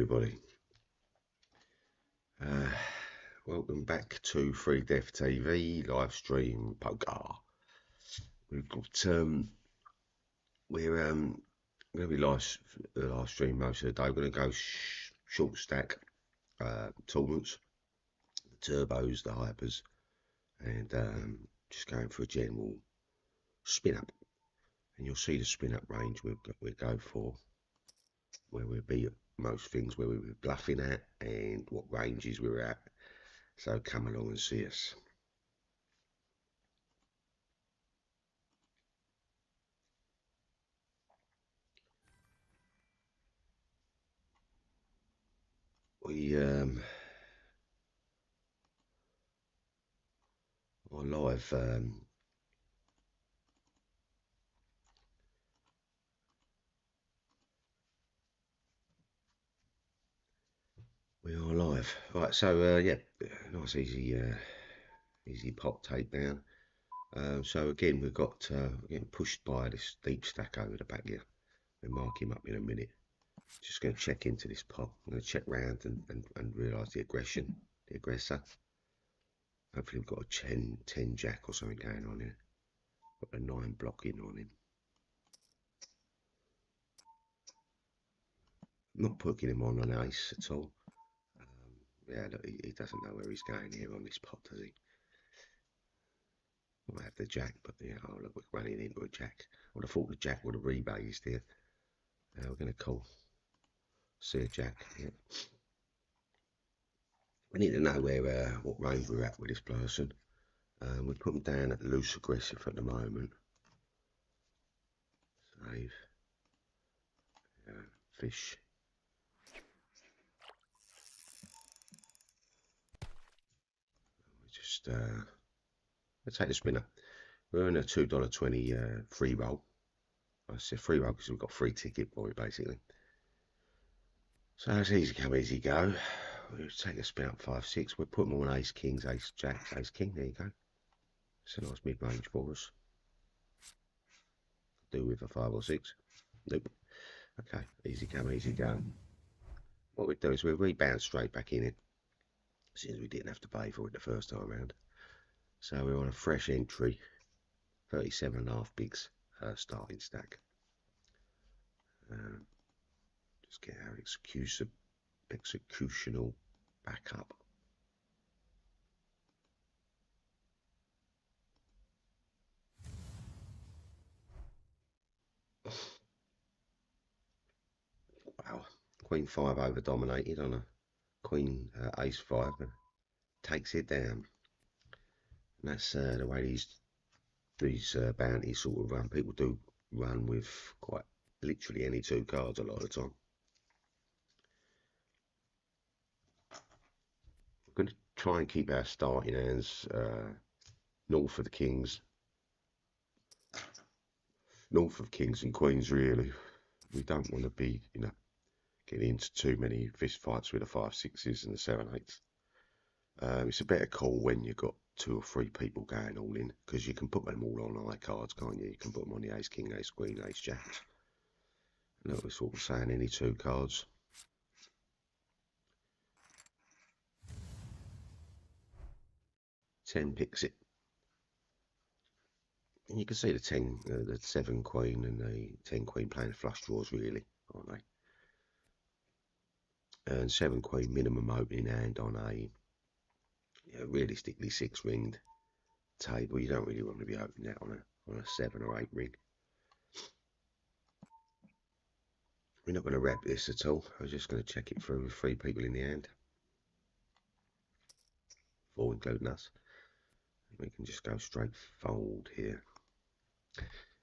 everybody. Welcome back to FreeDeathTV live stream poker. We've got we're going to be live stream most of the day. We're going to go short stack tournaments, the turbos, the hypers, and just going for a general spin up. And you'll see the spin up range we go for, where we'll be at most things, where we were bluffing at, and what ranges we were at. So come along and see us. We are live right, so yeah, nice easy pot takedown. So again, we've got getting pushed by this deep stack over the back here. We'll mark him up in a minute. Just going to check into this pot. I'm going to check round and realise the aggression, the aggressor. Hopefully we've got a 10 jack or something going on here. Got a 9 blocking on him. Not putting him on an ace at all. Yeah, look, he doesn't know where he's going here on this pot, does he? I might have the jack, but yeah, oh look, we're running into a jack. I would have thought the jack would have rebased here. Now we're going to call. See a jack. Yeah. We need to know where what range we're at with this person. We put them down at loose aggressive at the moment. Save. Fish. Just let's take the spinner. We're in a $2.20 free roll. I said free roll because we've got free ticket for it basically. So it's easy come, easy go. We'll take a spin up 5-6. We'll put them on ace kings, ace jacks, ace king. There you go. It's a nice mid range for us. Do with a 5 or 6. Nope. Okay, easy come, easy go. What we do is we rebound straight back in it, since we didn't have to pay for it the first time around. So we're on a fresh entry, 37.5 bigs starting stack. Just get our executional back up. Wow, Queen 5 over dominated on a Queen Ace 5, takes it down. And that's the way these bounties sort of run. People do run with quite literally any 2 cards a lot of the time. We're going to try and keep our starting hands north of the kings. North of kings and queens, really. We don't want to be, getting into too many fist fights with the 5-6s and the 7-8s. It's a better call when you've got 2 or 3 people going all in, because you can put them all on high cards, can't you? You can put them on the ace king, ace queen, ace jacks. No, we're sort of saying any 2 cards. Ten picks it. And you can see the 7 queen and the 10 queen playing flush draws, really, aren't they? And 7 queen minimum opening hand on a realistically 6 ringed table. You don't really want to be opening that on a 7 or 8 ring. We're not going to wrap this at all. I was just going to check it through with 3 people in the hand, 4 including us. We can just go straight fold here.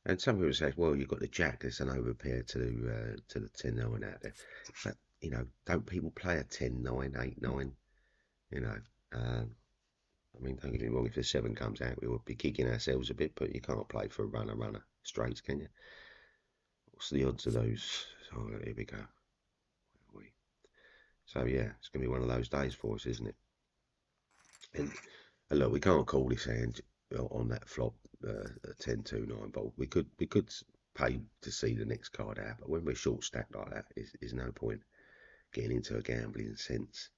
And some people say, well, you've got the jack, there's an overpair to the 10-9 out there. But, don't people play a 10-9, 8-9? I mean, don't get me wrong, if the 7 comes out, we would be kicking ourselves a bit, but you can't play for a runner straights, can you? What's the odds of those? Oh, here we go. So, yeah, it's going to be one of those days for us, isn't it? And look, we can't call this hand on that flop, 10-2-9 bolt. We could pay to see the next card out, but when we're short stacked like that, there's no point getting into a gambling sense.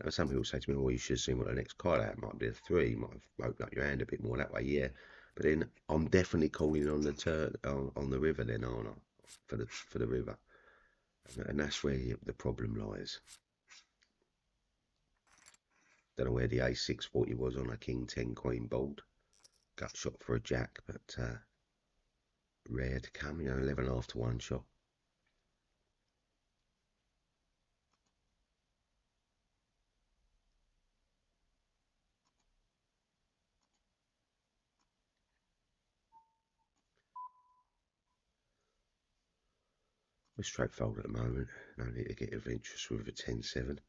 Now, some people say to me, well, you should have seen what the next card out might be a 3, might have opened up your hand a bit more that way, yeah. But then I'm definitely calling on the on the river then, aren't I? For the river. And that's where the problem lies. Don't know where the A640 was on a King 10 Queen board. Gut shot for a jack, but rare to come, 11 after one shot. We're straightforward at the moment. No need to get adventurous with a 10-7.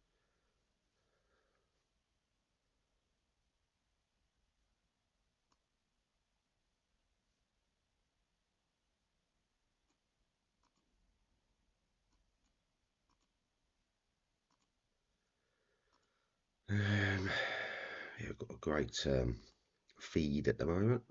Yeah, we've got a great feed at the moment.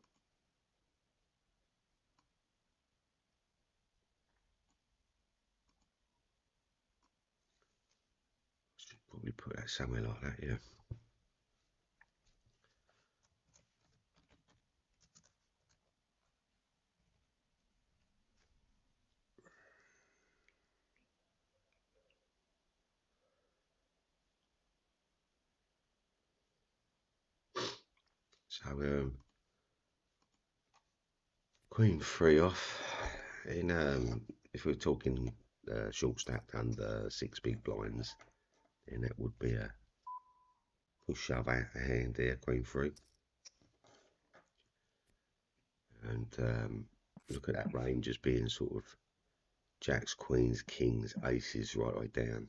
Should probably put that somewhere like that, yeah. So Queen 3 off. In if we're talking short stacked under 6 big blinds, then that would be a push shove out the hand there, Queen 3. And look at that range as being sort of jacks, queens, kings, aces, right way down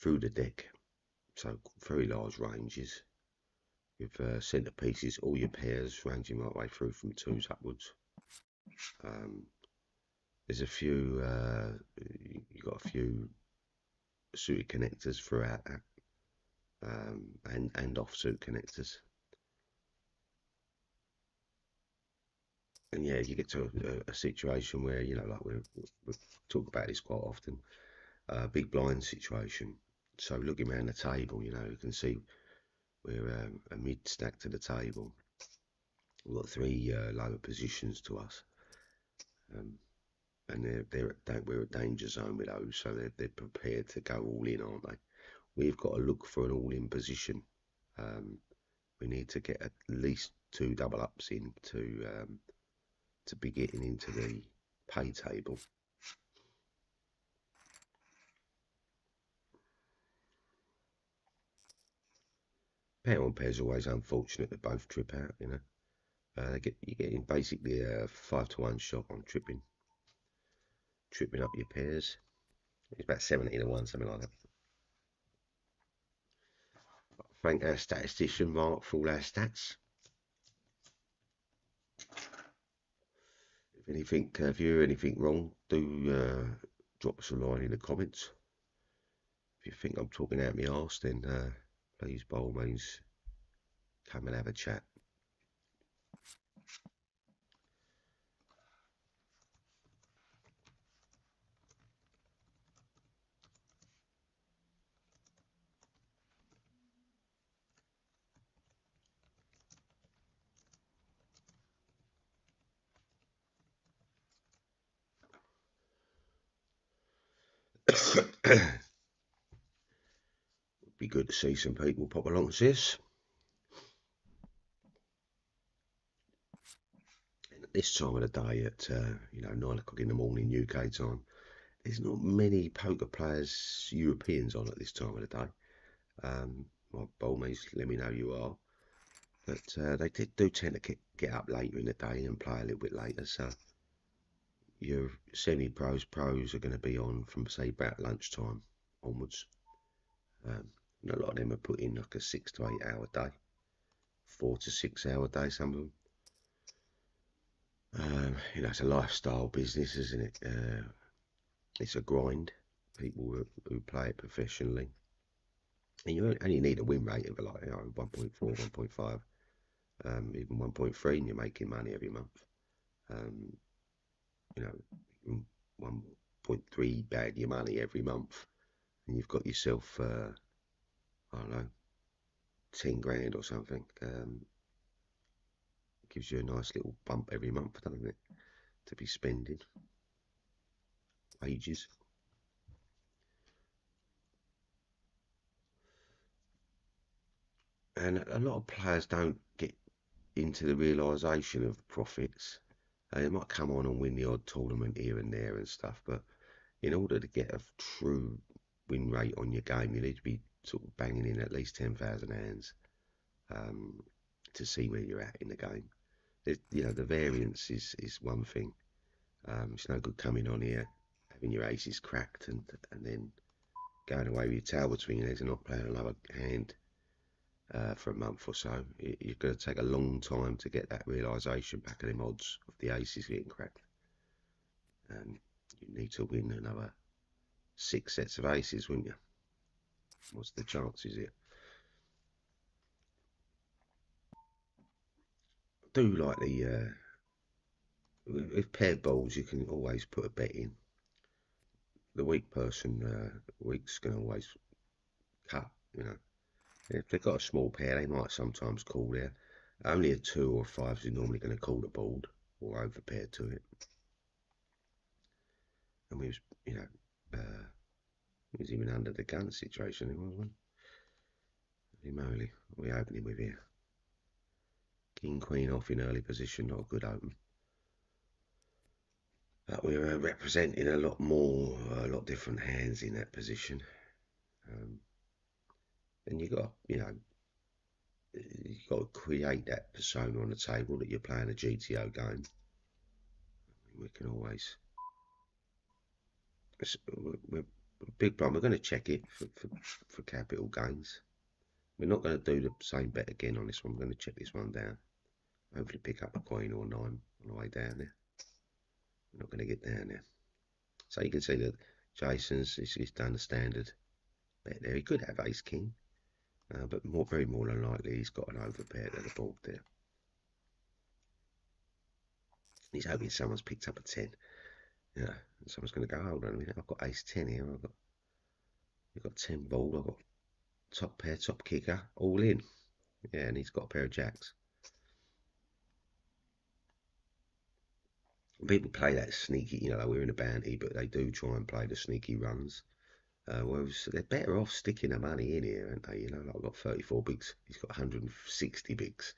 through the deck. So very large ranges with centre pieces, all your pairs ranging right way through from 2s upwards. There's a few, you've got a few suited connectors throughout that, and offsuit connectors. And yeah, you get to a situation where, like we talk about this quite often, big blind situation. So looking around the table, you can see we're a mid stack to the table. We've got 3 lower positions to us, and we're a danger zone with those, so they're prepared to go all in, aren't they? We've got to look for an all-in position. We need to get at least 2 double ups in to be getting into the pay table. Pair on pair's always unfortunate that both trip out, you're getting basically a 5-to-1 shot on tripping up your pairs. It's about 70-to-1, something like that. Thank our statistician Mark for all our stats. If you hear anything wrong, do drop us a line in the comments. If you think I'm talking out my arse, then please, by all means, come and have a chat. Be good to see some people pop along to this. At this time of the day, at 9 o'clock in the morning UK time, there's not many poker players, Europeans, on at this time of the day. By all means, let me know you are. But they do tend to get up later in the day and play a little bit later. So your semi-pros, pros are going to be on from, say, about lunchtime onwards. And a lot of them are put in like a 6 to 8 hour day, 4 to 6 hour day, some of them. It's a lifestyle business, isn't it? It's a grind. People who play it professionally, and you only need a win rate of like 1.4, 1.5, even 1.3, and you're making money every month. 1.3 bag your money every month. and you've got yourself, I don't know, 10 grand or something. Gives you a nice little bump every month, doesn't it? To be spending wages. And a lot of players don't get into the realisation of profits. They might come on and win the odd tournament here and there and stuff, but in order to get a true win rate on your game, you need to be sort of banging in at least 10,000 hands to see where you're at in the game. You know, the variance is one thing. It's no good coming on here, having your aces cracked and then going away with your tail between your legs and not playing another hand for a month or so. You're going to take a long time to get that realisation back of them odds of the aces getting cracked. You need to win another 6 sets of aces, wouldn't you? What's the chances here? I do like the with paired balls, you can always put a bet in. The weak person, weak's going to always cut, you know. If they've got a small pair, they might sometimes call there. Only a 2 or 5 is normally going to call the board or over pair to it. And we was, you know, he was even under the gun situation, it was one. Holy moly, what are we opening with here? King, queen off in early position, not a good open. But we were representing a lot more, a lot different hands in that position. And you got, you know, you've got to create that persona on the table that you're playing a GTO game. We can always, we're big problem. We're going to check it for capital gains. We're not going to do the same bet again on this one. We're going to check this one down. Hopefully pick up a queen or 9 on the way down there. We're not going to get down there. So you can see that Jason's he's done the standard bet there. He could have ace king, but very more than likely he's got an overpair to the board there. He's hoping someone's picked up a 10. Yeah, and someone's going to go, hold on a minute, I've got ace 10 here. You've got 10 ball. I've got top pair, top kicker, all in. Yeah, and he's got a pair of jacks. People play that sneaky, you know, we're in a bounty, but they do try and play the sneaky runs. Whereas they're better off sticking the money in here, aren't they? You know, like I've got 34 bigs, he's got 160 bigs.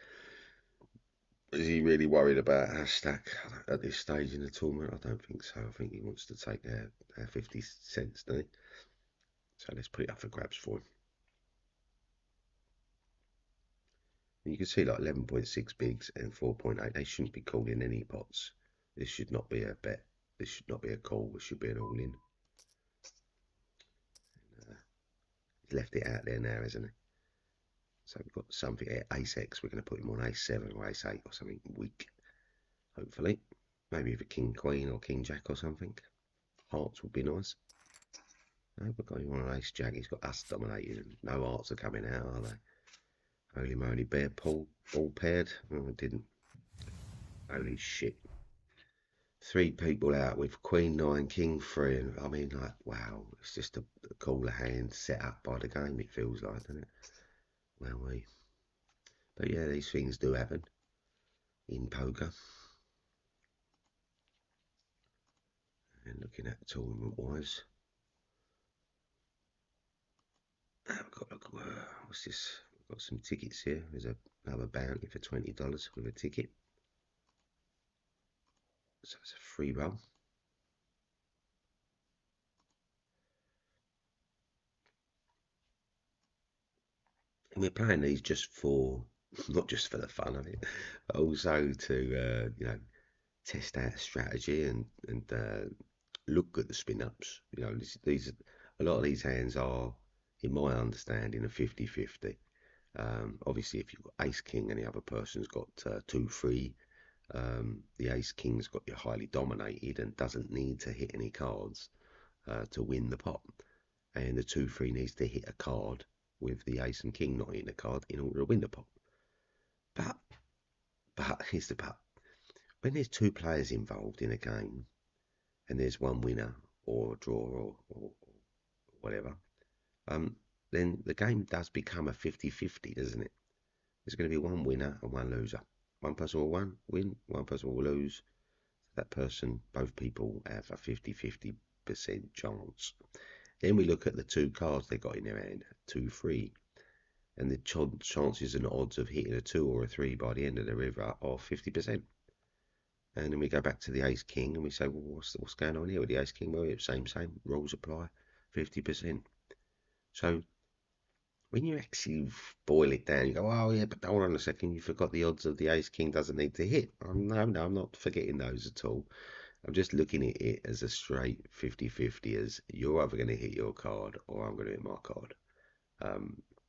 Is he really worried about our stack at this stage in the tournament? I don't think so. I think he wants to take our 50 cents, doesn't he? So let's put it up for grabs for him. And you can see like 11.6 bigs and 4.8. They shouldn't be calling any pots. This should not be a bet. This should not be a call. This should be an all-in. He's left it out there now, hasn't he? So we've got something here. Ace X. We're going to put him on Ace 7 or Ace 8 or something weak. Hopefully. Maybe with a King Queen or King Jack or something. Hearts would be nice. No, we've got him on an Ace Jack. He's got us dominated. No hearts are coming out, are they? Holy moly. Bear pull. All paired. Oh, it didn't. Holy shit. 3 people out with Queen 9, King 3, and I mean, like, wow, it's just a cooler hand set up by the game, it feels like, doesn't it? Well, but yeah, these things do happen in poker. And looking at tournament-wise, I've got, what's this? I've got some tickets here. There's another bounty for $20 with a ticket. So it's a free roll. And we're playing these just for, not just for the fun of it, but also to, you know, test out strategy and look at the spin ups. You know, these a lot of these hands are, in my understanding, a 50-50. Obviously, if you've got ace king and the other person's got 2-3, the ace king's got you highly dominated and doesn't need to hit any cards to win the pot, and the 2-3 needs to hit a card with the ace and king not hitting a card in order to win the pot. But here's the but. When there's 2 players involved in a game and there's one winner or a draw or whatever, then the game does become a 50-50, doesn't it? There's going to be one winner and one loser. One person will win, one person will lose. That person, both people have a 50-50% chance. Then we look at the two cards they got in their hand, 2, 3, and the chances and odds of hitting a 2 or a 3 by the end of the river are 50%. And then we go back to the ace king and we say, well, what's going on here with the ace king? Well, same rules apply, 50%. So when you actually boil it down, you go, oh yeah, but hold on a second, you forgot the odds of the ace king doesn't need to hit. Oh, no, I'm not forgetting those at all. I'm just looking at it as a straight 50-50, as you're either going to hit your card or I'm going to hit my card.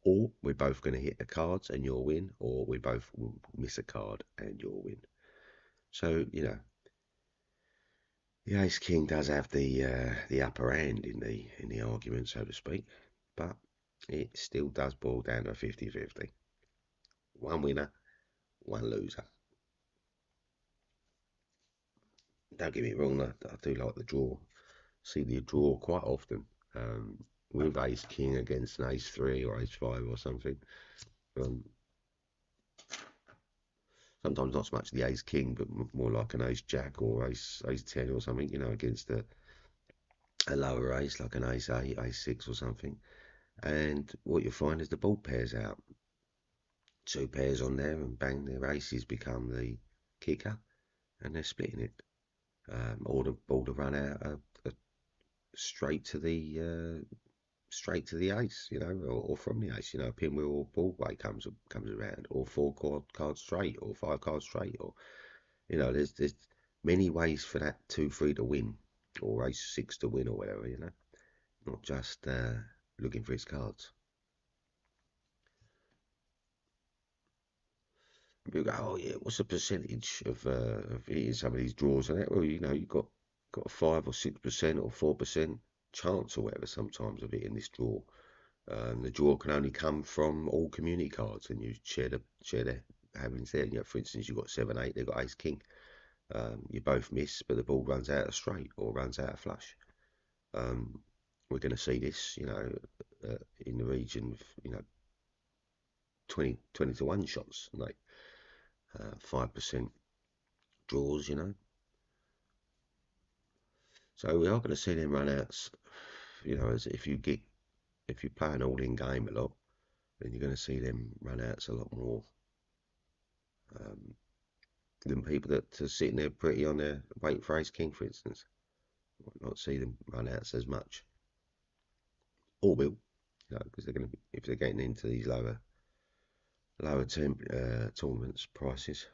Or we're both going to hit the cards and you'll win, or we both will miss a card and you'll win. So, you know, the ace king does have the upper hand in the argument, so to speak, but it still does boil down to 50-50. One winner, one loser. Don't get me wrong, I do like the draw. See the draw quite often. With ace king against an ace 3 or ace 5 or something. Sometimes not so much the ace king, but more like an ace jack or ace 10 or something, you know, against a lower ace like an ace 8, ace 6 or something. And what you find is the board pairs out. 2 pairs on there, and bang, their aces become the kicker, and they're splitting it. Or the ball to run out straight to the ace, you know, or from the ace, you know, a pinwheel or ball way comes around, or 4 cards straight, or 5 cards straight, or you know, there's many ways for that 2-3 to win, or ace 6 to win, or whatever, you know, not just looking for his cards. People go, oh yeah, what's the percentage of hitting some of these draws and that? Well, you know, you've got a 5 or 6% or 4% chance or whatever sometimes of hitting this draw. The draw can only come from all community cards, and you share the havings there. You know, for instance, you've got 7, 8, they've got ace king. You both miss, but the ball runs out of straight or runs out of flush. We're going to see this, you know, in the region of, you know, 20 to 1 shots, like 5% draws, you know. So we are going to see them run outs, you know, as if you play an all-in game a lot, then you're going to see them run outs a lot more than people that are sitting there pretty on their waiting for ace king, for instance. Might not see them run outs as much, or will, you know, because they're going to be, if they're getting into these lower tournaments prices.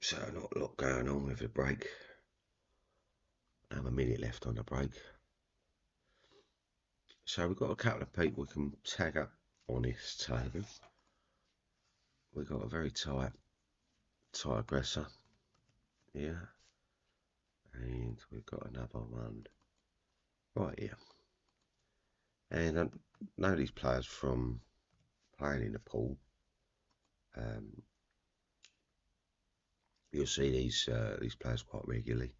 So not a lot going on with the break. I have a minute left on the break. So we've got a couple of people we can tag up on this table. We've got a very tight aggressor here, and we've got another one right here. And I know these players from playing in the pool. You'll see these players quite regularly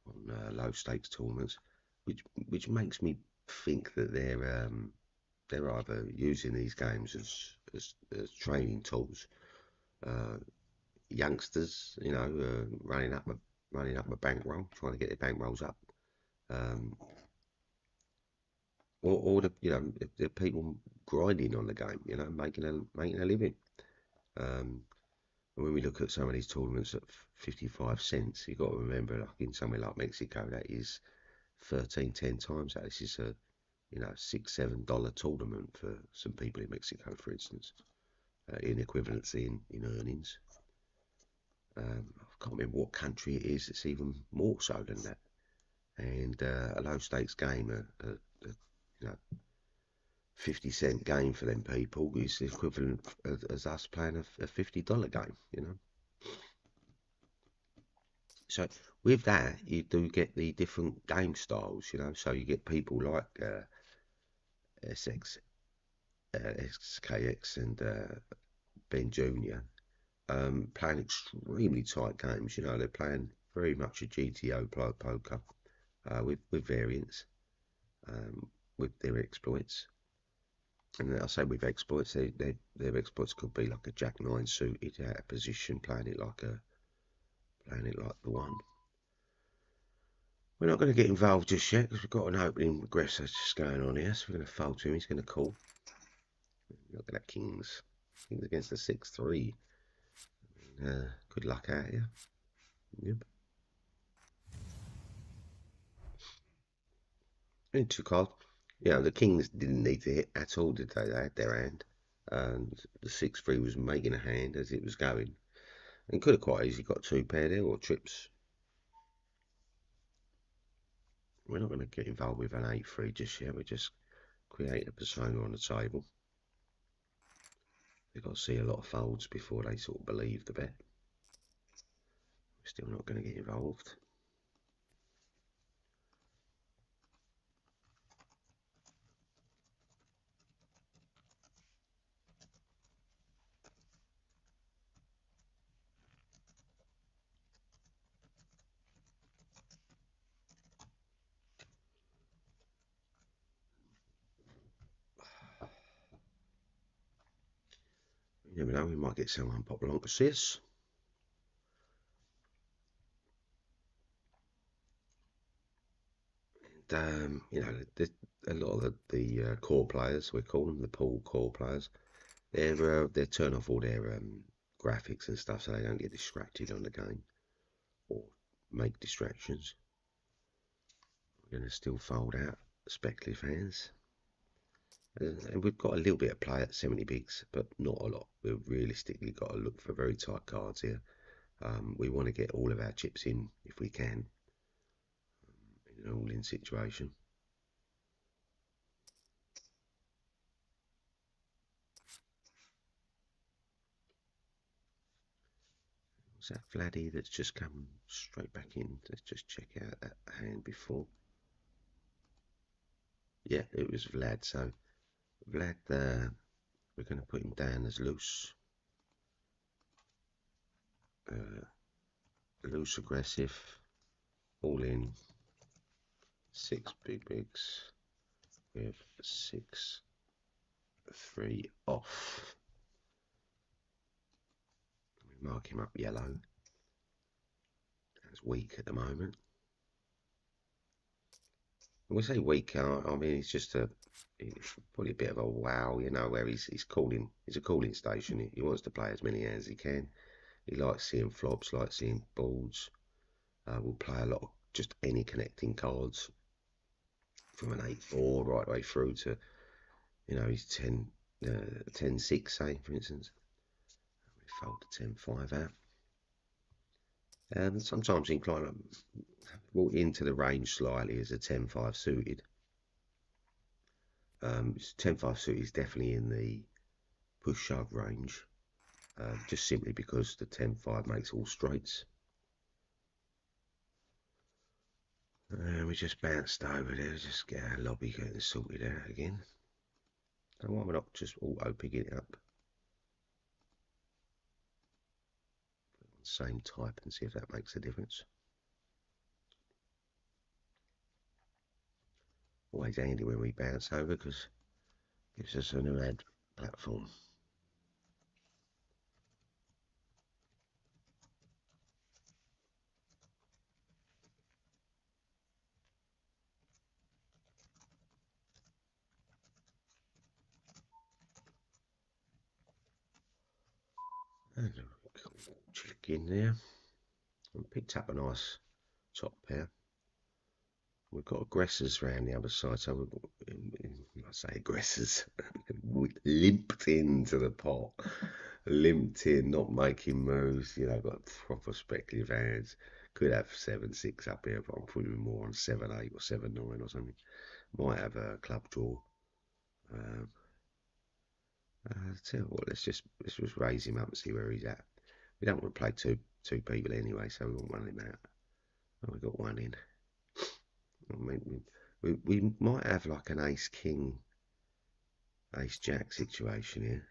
on low stakes tournaments, which makes me think that they're either using these games as training tools. Youngsters, you know, running up a bankroll, trying to get their bankrolls up, or the, you know, the people grinding on the game, you know, making a living. And when we look at some of these tournaments at 55 cents, you've got to remember, like in somewhere like Mexico, that is 13, 10 times that. This is a, you know, $6, $7 tournament for some people in Mexico, for instance, in equivalency in earnings. I can't remember what country it is. It's even more so than that. And a low stakes game, you know, 50-cent game for them people is equivalent as us playing a $50 game, you know. So with that, you do get the different game styles, you know. So you get people like SKX and being junior, playing extremely tight games. You know, they're playing very much a GTO poker with variants, with their exploits. And I say with exploits, their exploits could be like a Jack 9 suited out of position, playing it like the one. We're not going to get involved just yet because we've got an opening aggressor just going on here. So we're going to fold to him. He's going to call. Look at that Kings. Kings against the 6-3. Good luck out here. Yep. And 2 cards. Yeah, the Kings didn't need to hit at all, did they? They had their hand. And the 6-3 was making a hand as it was going. And could have quite easily got 2 pair there or trips. We're not going to get involved with an 8-3 just yet. We're just creating a persona on the table. They've got to see a lot of folds before they sort of believe the bet. We're still not going to get involved. You never know, we might get someone pop along to see us. And, you know, a lot of the core players, we call them the pool core players, they turn off all their graphics and stuff so they don't get distracted on the game or make distractions. We're going to still fold out speculative hands. And we've got a little bit of play at 70 bigs, but not a lot. We've realistically got to look for very tight cards here. We want to get all of our chips in if we can, in an all-in situation. What's that Vladdy that's just come straight back in? Let's just check out that hand before. Yeah, it was Vlad. So Vlad, we're going to put him down as loose. Loose aggressive, all in, 6 big bigs with 6-3 off. We mark him up yellow. That's weak at the moment. When we say weak, I mean it's just probably a bit of a wow, you know, where he's calling. It's a calling station. He wants to play as many hands as he can. He likes seeing flops, likes seeing boards. We'll play a lot of just any connecting cards from an 8-4 right way through to, you know, he's 10-6, say, for instance. We fold the 10-5 out. Sometimes he kind of walk into the range slightly as a 10-5 suited. 10-5 suited is definitely in the push shove range, just simply because the 10-5 makes all straights. And we just bounced over there, just get our lobby getting sorted out again. And why we're not just auto picking it up? Same type and see if that makes a difference. Always handy when we bounce over because it gives us a new ad platform. And check in there and picked up a nice top pair. We've got aggressors around the other side, so I say aggressors, we limped into the pot, limped in, not making moves, you know, got proper speculative hands. Could have 7-6 up here, but I'm putting more on 7-8 or 7-9 or something. Might have a club draw. Tell you what, let's just raise him up and see where he's at. We don't want to play two people anyway, so we want one of them out. Oh, we got one in. I mean, we might have like an ace king, ace jack situation here.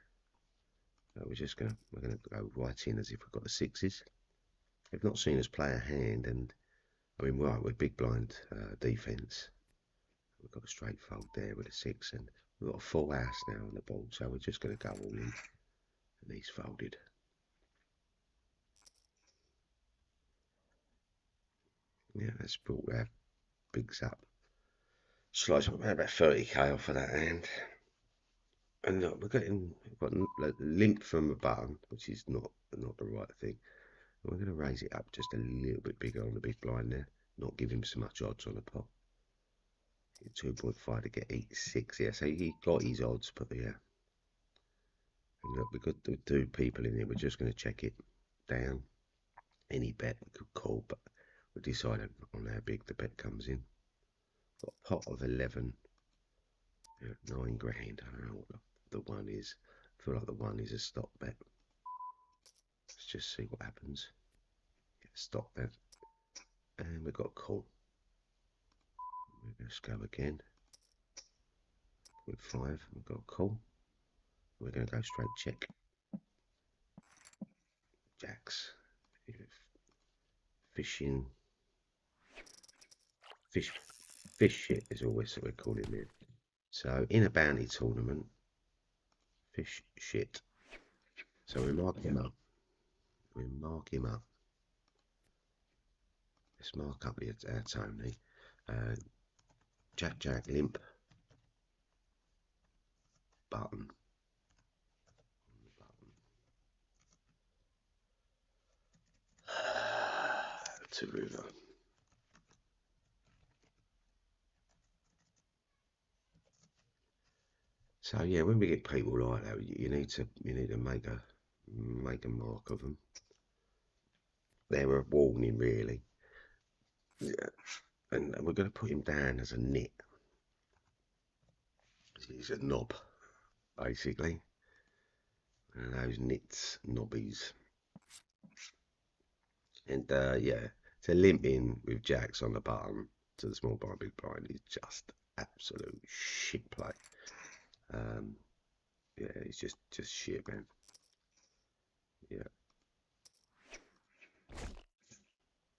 So we're gonna go right in as if we've got the sixes. They've not seen us play a hand, and I mean, right, we're big blind defence. We've got a straight fold there with a six, and we've got a full house now on the board, so we're just going to go all in. And he's folded. Yeah, that's brought our bigs up. Slice up about 30k off of that hand. And look, we've got limp from a button, which is not the right thing. And we're going to raise it up just a little bit bigger on the big blind there, not give him so much odds on the pot. 2.5 to get 86, yeah, so he got his odds, but yeah. And look, we've got two people in here, we're just going to check it down. Any bet we could call, but we decided on how big the bet comes in. Got a pot of 11, yeah, 9 grand. I don't know what the one is. I feel like the one is a stop bet. Let's just see what happens. Get a stop bet, and we've got a call. Let's go again. With 5, we've got a call. We're going to go straight check. Jacks. Fishing. Fish shit is always what we're calling it. So in a bounty tournament, fish shit. So we mark him up. We mark him up. Let's mark up our Tony. Jack, Jack, limp. Button. To river. So yeah, when we get people like that, you need to make a mark of them. They're a warning, really. Yeah. And we're going to put him down as a nit. He's a knob, basically. And those nits, knobbies. And yeah, to limp in with jacks on the bottom to the small blind, big blind is just absolute shit play. Yeah, it's just shit, man. Yeah.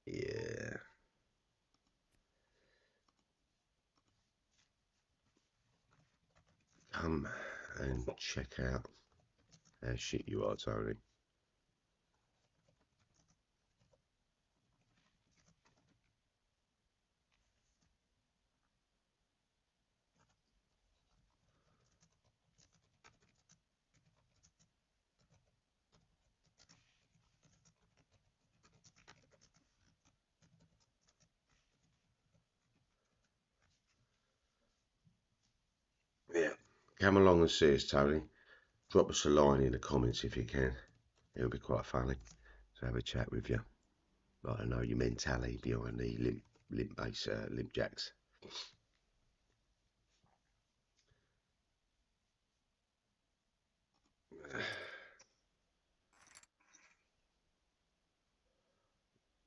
Yeah. Come and check out how shit you are, Tony. Yeah. Come along and see us, Tony. Drop us a line in the comments if you can. It'll be quite funny to have a chat with you. Like I know your mentality behind the limp jacks.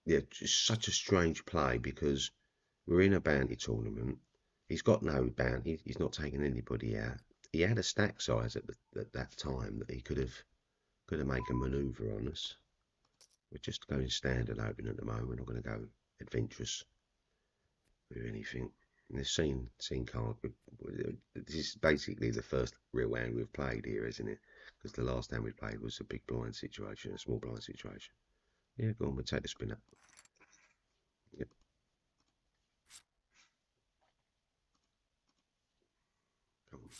Yeah, just such a strange play because we're in a bounty tournament. He's got no bounty. He's not taking anybody out. He had a stack size at that time that he could have made a manoeuvre on us. We're just going standard open at the moment. We're not going to go adventurous with anything. And the scene card. This is basically the first real hand we've played here, isn't it? Because the last hand we played was a big blind situation, a small blind situation. Yeah, go on, we'll take the spin up. Yep. Come on.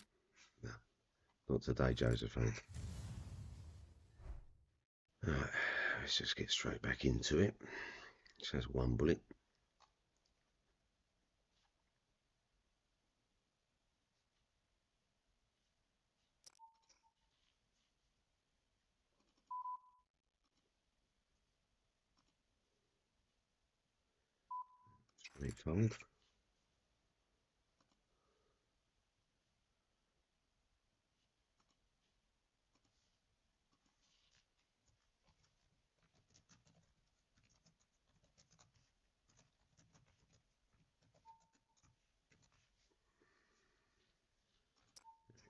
No, not today, Josephine. Alright, let's just get straight back into it. Just has one bullet. Straight fold.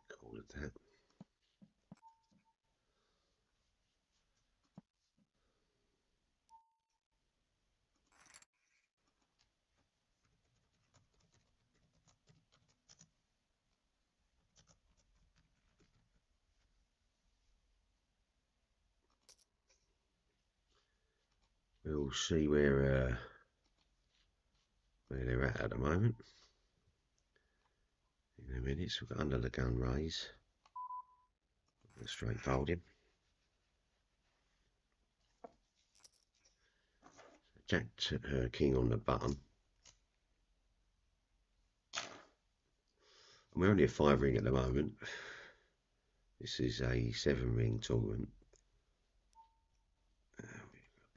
Call it that. we'll see where they're at the moment. In a minute, so we've got under the gun raise. Straight folding. Jack king on the button. And we're only a 5 ring at the moment. This is a 7 ring tournament.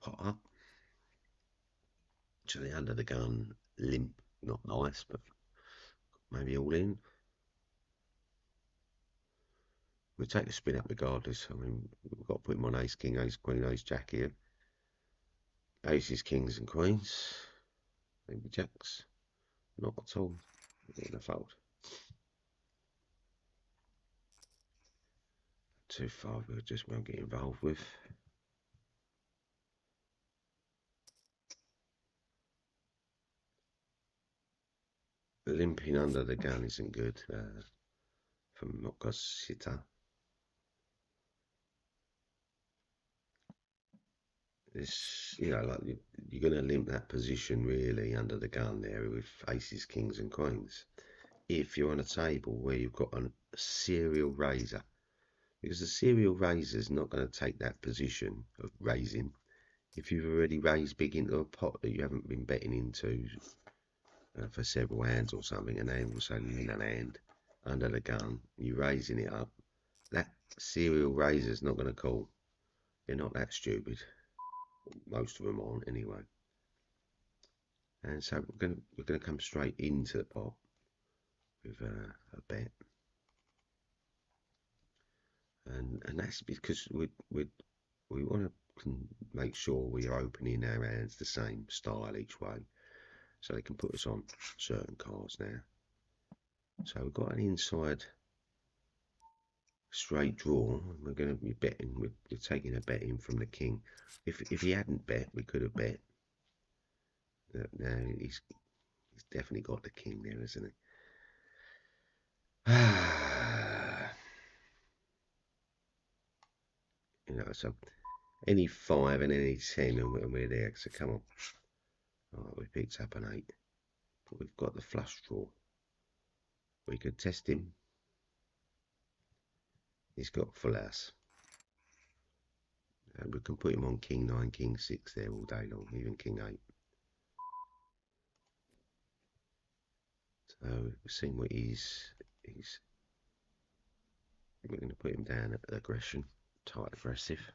Pot up. So the under the gun limp, not nice, but maybe all in. We'll take the spin up regardless. I mean, we've got to put him on ace, king, ace, queen, ace, jack here. Aces, kings, and queens. Maybe jacks. Not at all. We're going to fold. Too far, we just won't get involved with. Limping under the gun isn't good from Mokosita. This, you know, like you're going to limp that position really under the gun there with aces, kings, and queens. If you're on a table where you've got a serial raiser, because the serial raiser is not going to take that position of raising if you've already raised big into a pot that you haven't been betting into for several hands or something, and then also in an hand under the gun, you're raising it up. That serial raiser is not going to call. They're not that stupid. Most of them aren't anyway. And so we're going to come straight into the pot with a bet, and that's because we want to make sure we are opening our hands the same style each way, so they can put us on certain cards now. So we've got an inside straight draw. We're going to be betting. We're taking a bet in from the king. If he hadn't bet, we could have bet. Now he's definitely got the king there, isn't he? You know, so any 5 and any 10, and we're there. So come on. All right, we picked up an 8, but we've got the flush draw. We could test him. He's got full house. And we can put him on king 9, king 6 there all day long, even king 8. So we've seen what he's we're going to put him down at aggression, tight aggressive.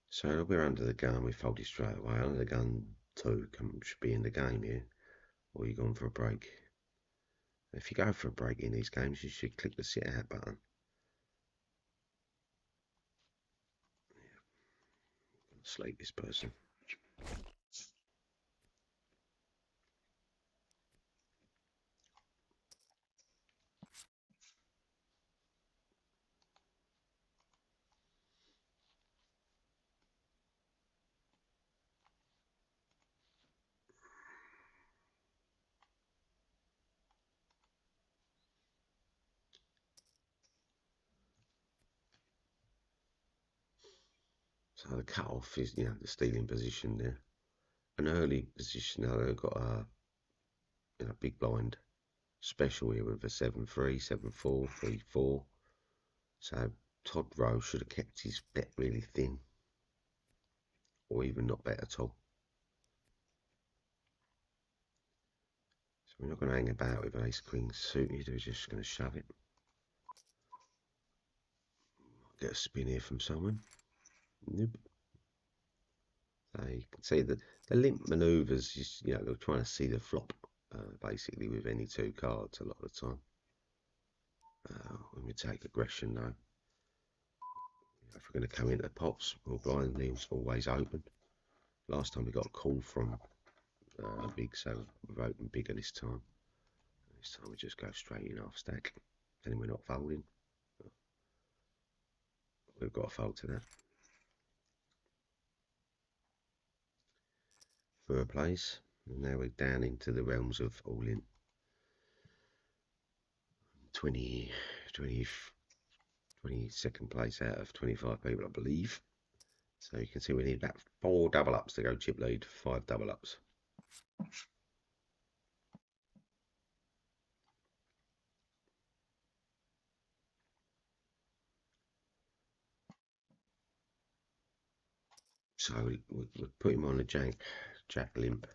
So we're under the gun, we folded straight away. Under the gun 2 should be in the game here, or you're going for a break. If you go for a break in these games, you should click the sit out button. Sleep this person. So the cut off is, you know, the stealing position there. An early position, now they've got a big blind special here with a 7-3, 7-4, 3-4. So Todd Rowe should have kept his bet really thin, or even not bet at all. So we're not going to hang about with ace queen suited, we're just going to shove it. Get a spin here from someone. Nope. So you can see that the limp manoeuvres, you know, they're trying to see the flop basically with any 2 cards a lot of the time. When we take aggression though, if we're going to come into the pots, well, blind leaves always open. Last time we got a call from big, so we've opened bigger this time. This time we just go straight in half stack, and we're not folding. We've got to fold to that. third place. And now we're down into the realms of all in 22nd place out of 25 people, I believe. So you can see we need about 4 double ups to go chip lead, 5 double ups. So we'll put him on a Jack limp.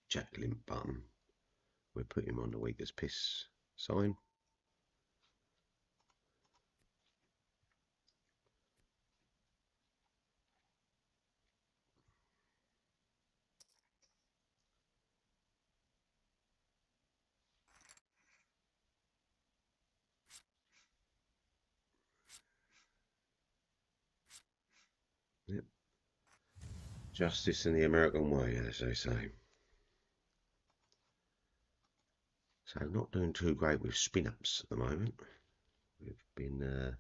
Jack limp button. We'll put him on the weak as piss sign. Yep. Justice in the American way, as they say. So not doing too great with spin-ups at the moment. We've been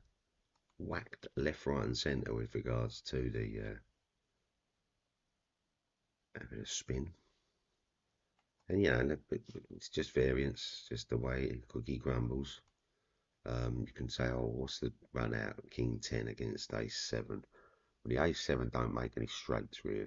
whacked left, right and centre with regards to the having a spin. And yeah, it's just variance, just the way cookie crumbles. You can say, oh, what's the run out? King 10 against ace 7. Well, the ace 7 don't make any straights really.